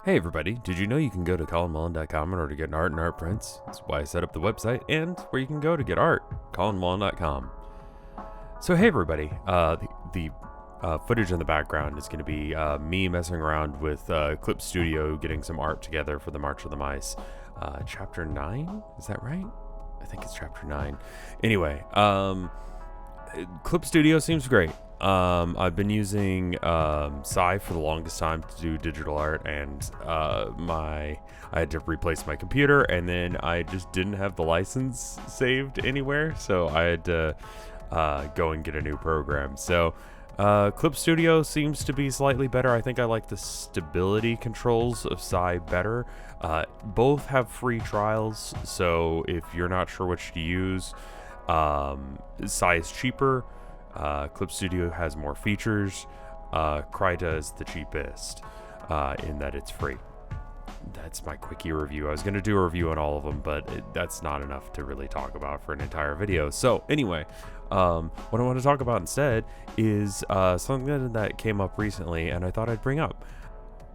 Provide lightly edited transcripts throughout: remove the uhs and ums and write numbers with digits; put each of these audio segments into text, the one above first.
Hey everybody, did you know you can go to colinmullen.com in order to get an art and art prints? That's why I set up the website and where you can go to get art, colinmullen.com. So hey everybody, the footage in the background is going to be me messing around with Clip Studio, getting some art together for the March of the Mice. Chapter 9? Is that right? I think it's chapter 9. Anyway, Clip Studio seems great. I've been using Psy for the longest time to do digital art, and I had to replace my computer, and then I just didn't have the license saved anywhere, so I had to go and get a new program. So Clip Studio seems to be slightly better. I think I like the stability controls of Psy better. Both have free trials, so if you're not sure which to use, Psy is cheaper. Clip Studio has more features. Kryta is the cheapest in that it's free. That's my quickie review. I was going to do a review on all of them, but that's not enough to really talk about for an entire video. So anyway, what I want to talk about instead is something that came up recently and I thought I'd bring up.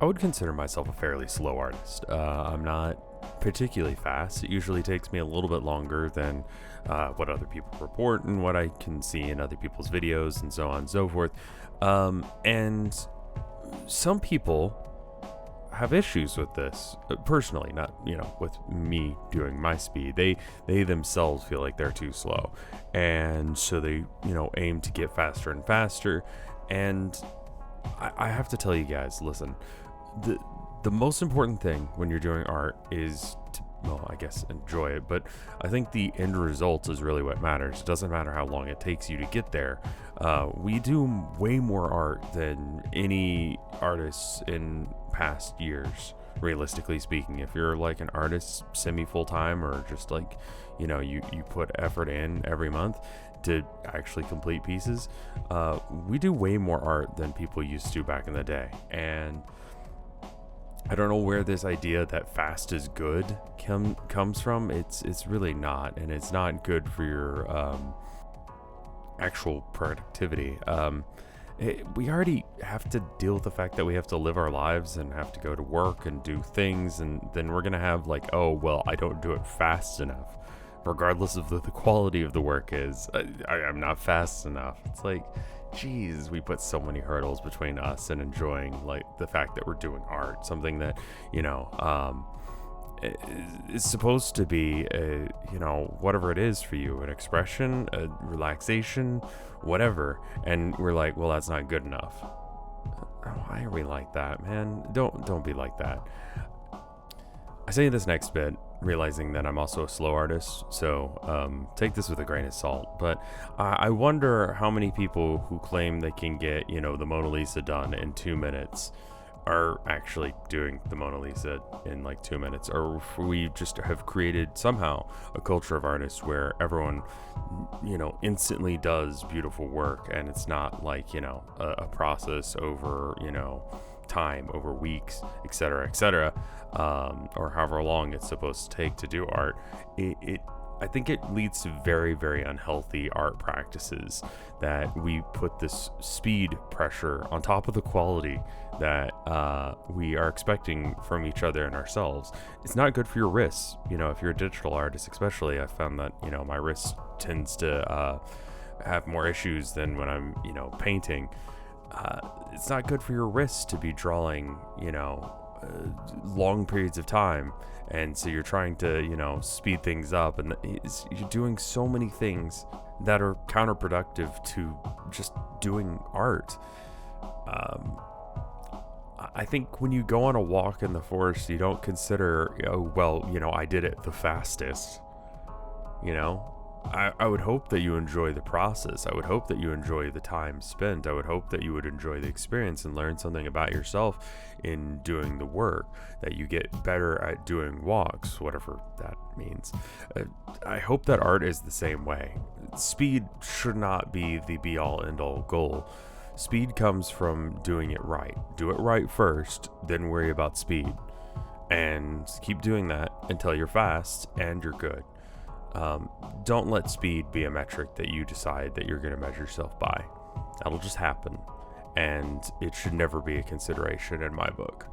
I would consider myself a fairly slow artist. I'm not particularly fast. It usually takes me a little bit longer than what other people report and what I can see in other people's videos and so on and so forth. And some people have issues with this personally, not, with me doing my speed. They themselves feel like they're too slow. And so they, aim to get faster and faster. And I have to tell you guys, listen, the most important thing when you're doing art is to, I guess, enjoy it, but I think the end result is really what matters. It doesn't matter how long it takes you to get there. We do way more art than any artists in past years, realistically speaking. If you're like an artist semi-full-time or just like, you put effort in every month to actually complete pieces, we do way more art than people used to back in the day. And I don't know where this idea that fast is good comes from. It's really not, and it's not good for your actual productivity. We already have to deal with the fact that we have to live our lives and have to go to work and do things, and then we're gonna have like, oh well, I don't do it fast enough, regardless of the quality of the work is. I'm not fast enough. It's like, geez, we put so many hurdles between us and enjoying like the fact that we're doing art, something that is supposed to be a, whatever it is for you, an expression, a relaxation, whatever, and we're like, well, that's not good enough. Why are we like that, man? Don't be like that. I say this next bit realizing that I'm also a slow artist, so take this with a grain of salt, but I wonder how many people who claim they can get, the Mona Lisa done in 2 minutes are actually doing the Mona Lisa in like 2 minutes, or if we just have created somehow a culture of artists where everyone, instantly does beautiful work, and it's not like, a process over, time, over weeks, etc., or however long it's supposed to take to do art. I think it leads to very, very unhealthy art practices, that we put this speed pressure on top of the quality that we are expecting from each other and ourselves. It's not good for your wrists. If you're a digital artist especially, I found that, my wrist tends to have more issues than when I'm, painting. It's not good for your wrists to be drawing, long periods of time, and so you're trying to speed things up, and you're doing so many things that are counterproductive to just doing art. I think when you go on a walk in the forest, you don't consider, I did it the fastest. I would hope that you enjoy the process. I would hope that you enjoy the time spent. I would hope that you would enjoy the experience and learn something about yourself in doing the work, that you get better at doing walks, whatever that means. I hope that art is the same way. Speed should not be the be-all, end-all goal. Speed comes from doing it right. Do it right first, then worry about speed. And keep doing that until you're fast and you're good. Don't let speed be a metric that you decide that you're going to measure yourself by. That'll just happen, and it should never be a consideration in my book.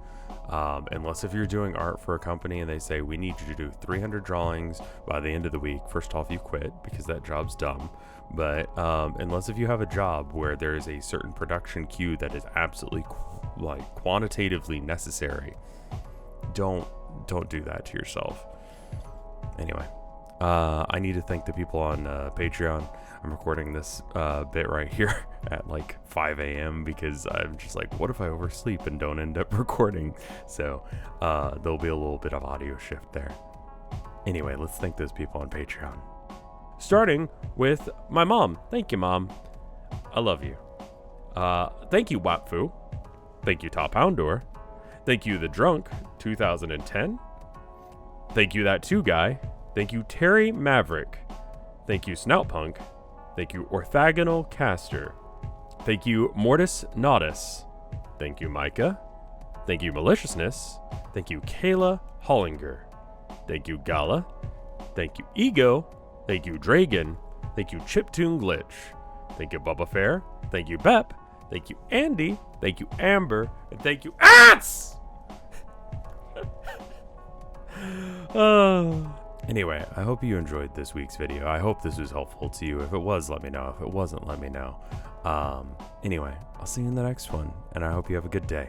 Unless if you're doing art for a company and they say, we need you to do 300 drawings by the end of the week, first off, you quit because that job's dumb. But unless if you have a job where there is a certain production queue that is absolutely quantitatively necessary, don't do that to yourself. Anyway, I need to thank the people on Patreon. I'm recording this bit right here at like 5 a.m. because I'm just like, what if I oversleep and don't end up recording? So there'll be a little bit of audio shift there. Anyway, let's thank those people on Patreon. Starting with my mom. Thank you, Mom. I love you. Thank you, Wapfu. Thank you, Top Houndor. Thank you, The Drunk 2010. Thank you, That 2 Guy. Thank you, Terry Maverick. Thank you, Snoutpunk. Thank you, Orthogonal Caster. Thank you, Mortis Naudus. Thank you, Micah. Thank you, Maliciousness. Thank you, Kayla Hollinger. Thank you, Gala. Thank you, Ego. Thank you, Dragon. Thank you, Chiptune Glitch. Thank you, Bubba Fair. Thank you, Bep. Thank you, Andy. Thank you, Amber. And thank you, Ants! Anyway, I hope you enjoyed this week's video. I hope this was helpful to you. If it was, let me know. If it wasn't, let me know. Anyway, I'll see you in the next one, and I hope you have a good day.